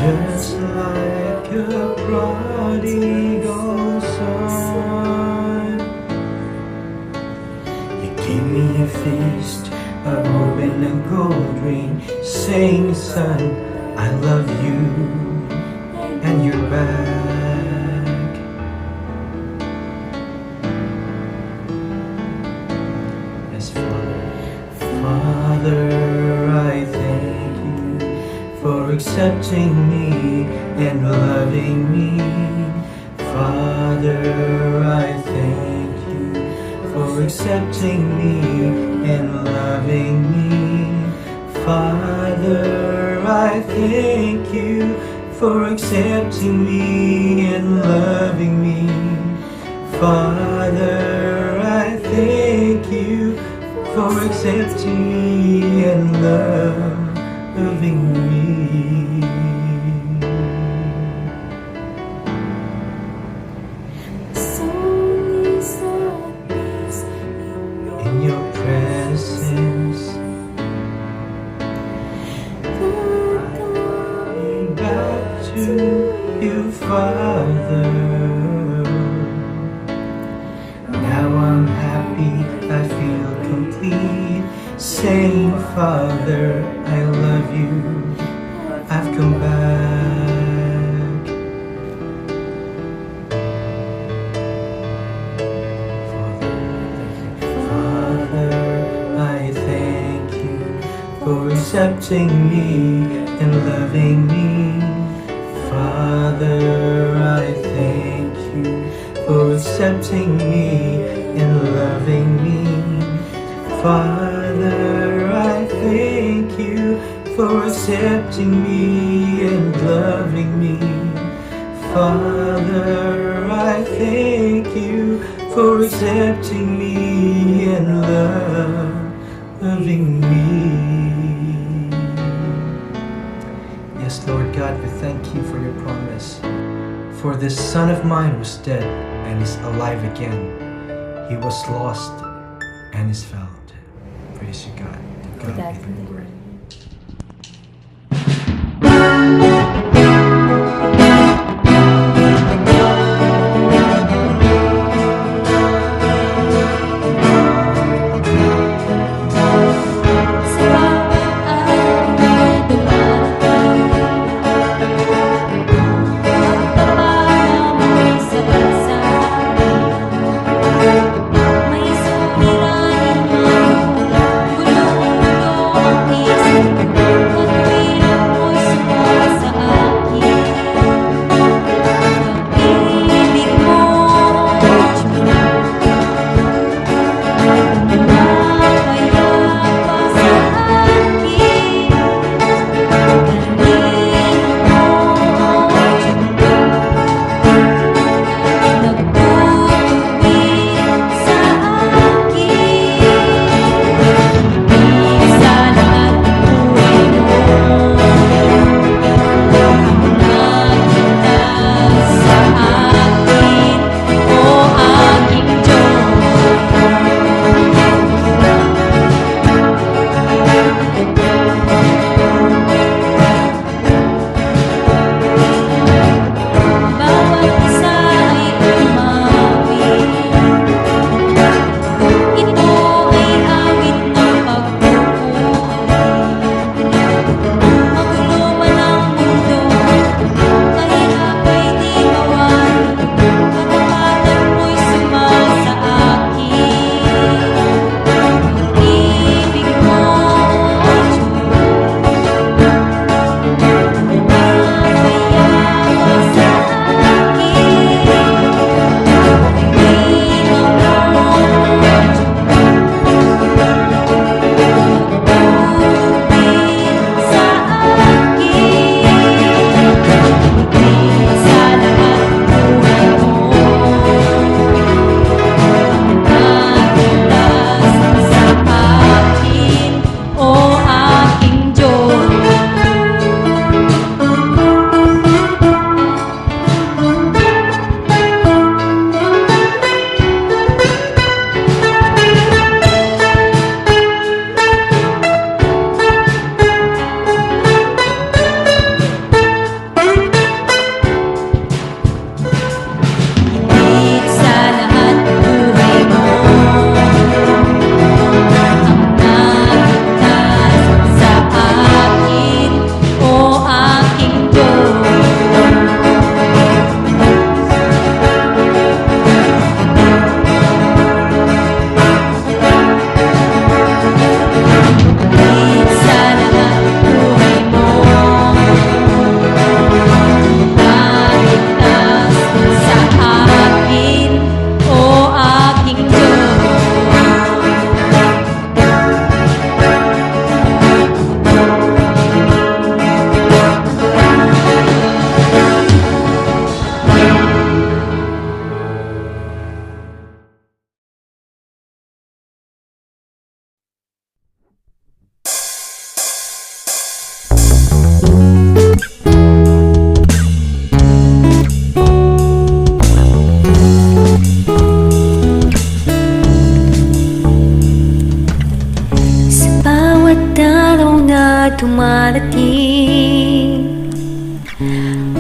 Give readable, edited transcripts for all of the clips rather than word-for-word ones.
just like a prodigal son. You gave me a feast, a robe and a gold ring, saying, son, I love you, and you're back. Yes, Father. Father, I thank you for accepting me and loving me. Father, I thank you for accepting me and loving me. Father, I thank you for accepting me and loving me. Father, I thank you for accepting me and loving me. In your presence, coming back to you, Father. Now I'm happy, I feel complete, saying, Father, I love you, I've come back. Father, I thank you for accepting me and loving me. Father, I thank you for accepting me and loving me. Father, I thank you for accepting me and loving me. Father, I thank you for accepting me and loving me. Yes, Lord God, we thank you for your promise. For this son of mine was dead and is alive again. He was lost and is found. Praise you, God. To God be the glory. May suliranin man, gulong-gulong ang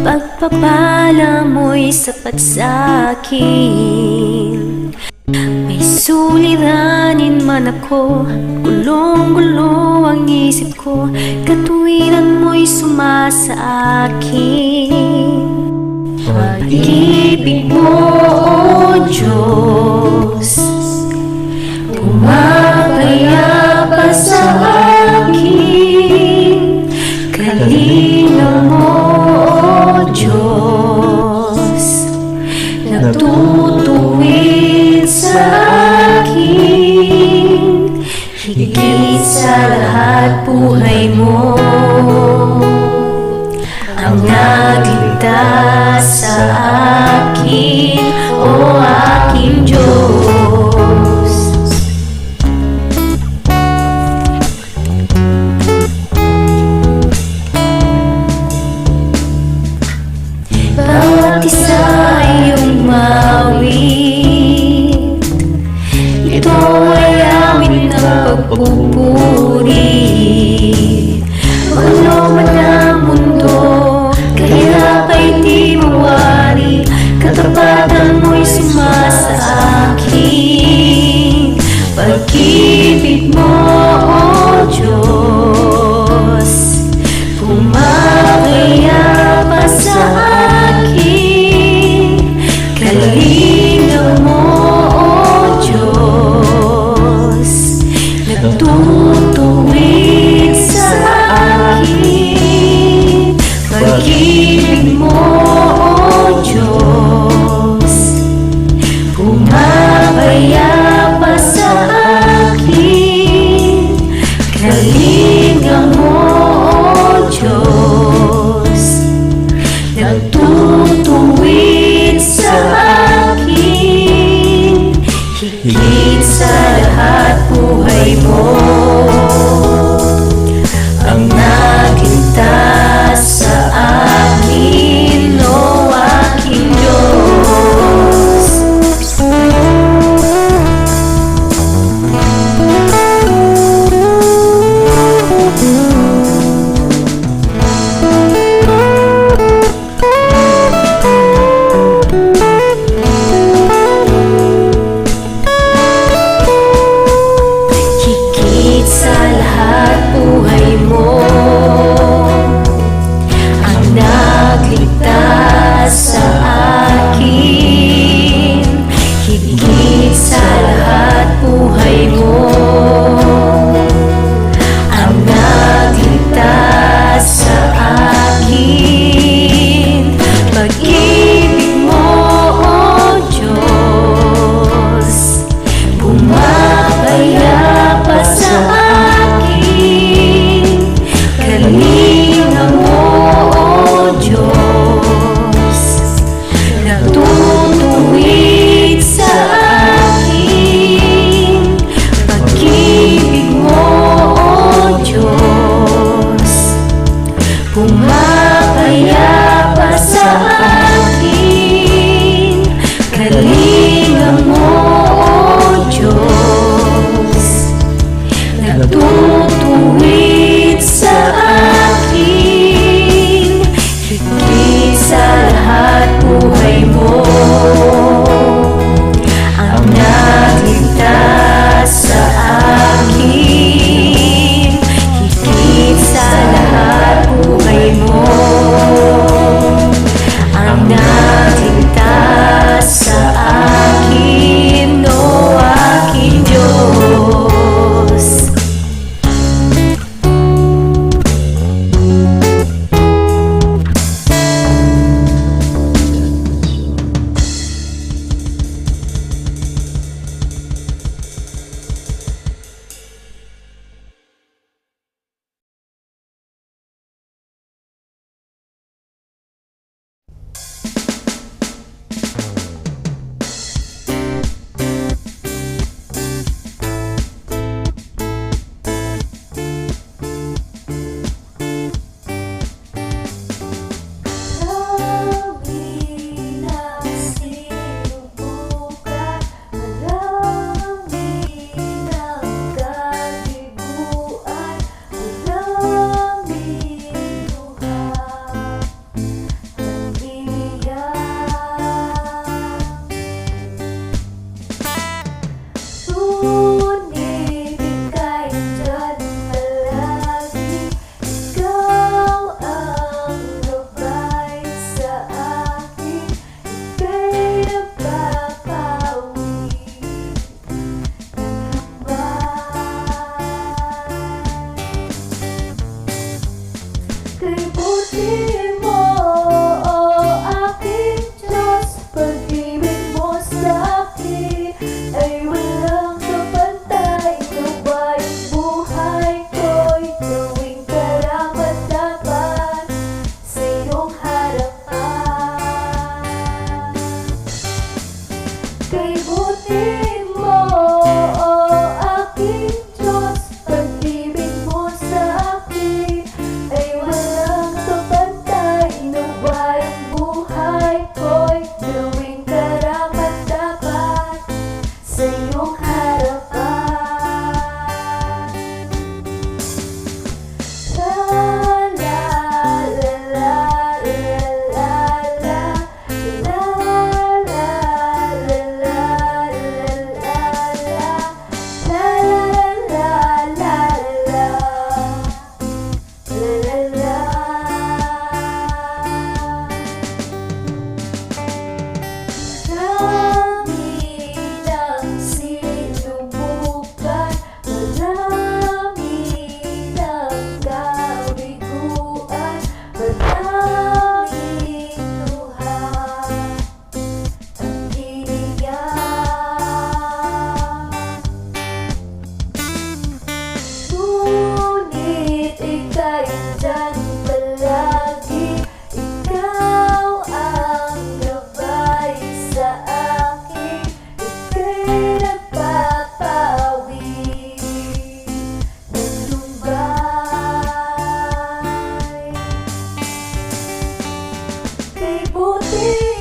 Pagpapala mo'y sapat sa'kin. May suliranin man ako, gulong-gulo ang isip ko, katuwiran mo'y sumasa akin. Pag-ibig mo, O Diyos, pumapayapa sa akin. Kalinga mo, O Diyos, nagtutuwid sa akin. Higit sa lahat buhay mo ang nagligtas sa akin, O aking Diyos. Bawat isa ay iyong mawit, ito ay amin ng pagpupuri. Walang man ang mundo, kaya kay di mawari, katapatan mo'y sumasa akin. Pag-ibig mo, O Diyos, pumakayapa sa akin. Kalinga mo, O Diyos, nagtutuwid sa akin. Pag-ibig mo, O Diyos, pumapayapa sa akin. Kalinga mo, O Diyos, nagtutuwid sa akin. Higit sa lahat buhay mo ang nagligtas sa akin, O aking Diyos. Higit sa lahat buhay mo ang nagligtas sa akin. Higit sa lahat buhay mo ang nagligtas sa akin. Pag-ibig mo, O Diyos, pumapayapa sa akin. Kalinga mo, O Diyos, nagtutuwid sa akin. Pag-ibig mo, O Diyos, pumapayapa sa akin. Kalinga mo, O Diyos, nagtutuwid sa akin. Higit sa lahat buhay mo ang nagligtas sa akin. Higit sa lahat buhay mo Kay buti mo, o aking Diyos, pag-ibig mo sa akin ay walang kapantay. Naway ang buhay ko'y gawing karapat-dapat sa iyong harapan. Kay buti mo, o aking Diyos, pag-ibig mo sa akin ay walang kapantay. Naway ang buhay ko'y gawing karapat-dapat sa iyong harapan. La la la la la la la la la marami nang sinubukan, marami nang kabiguan, maraming luha ang iniyak. Ngunit ika'y andyan palagi, ikaw ang gabay sa akin, ika'y nagpapawi ng lumbay. Kay buti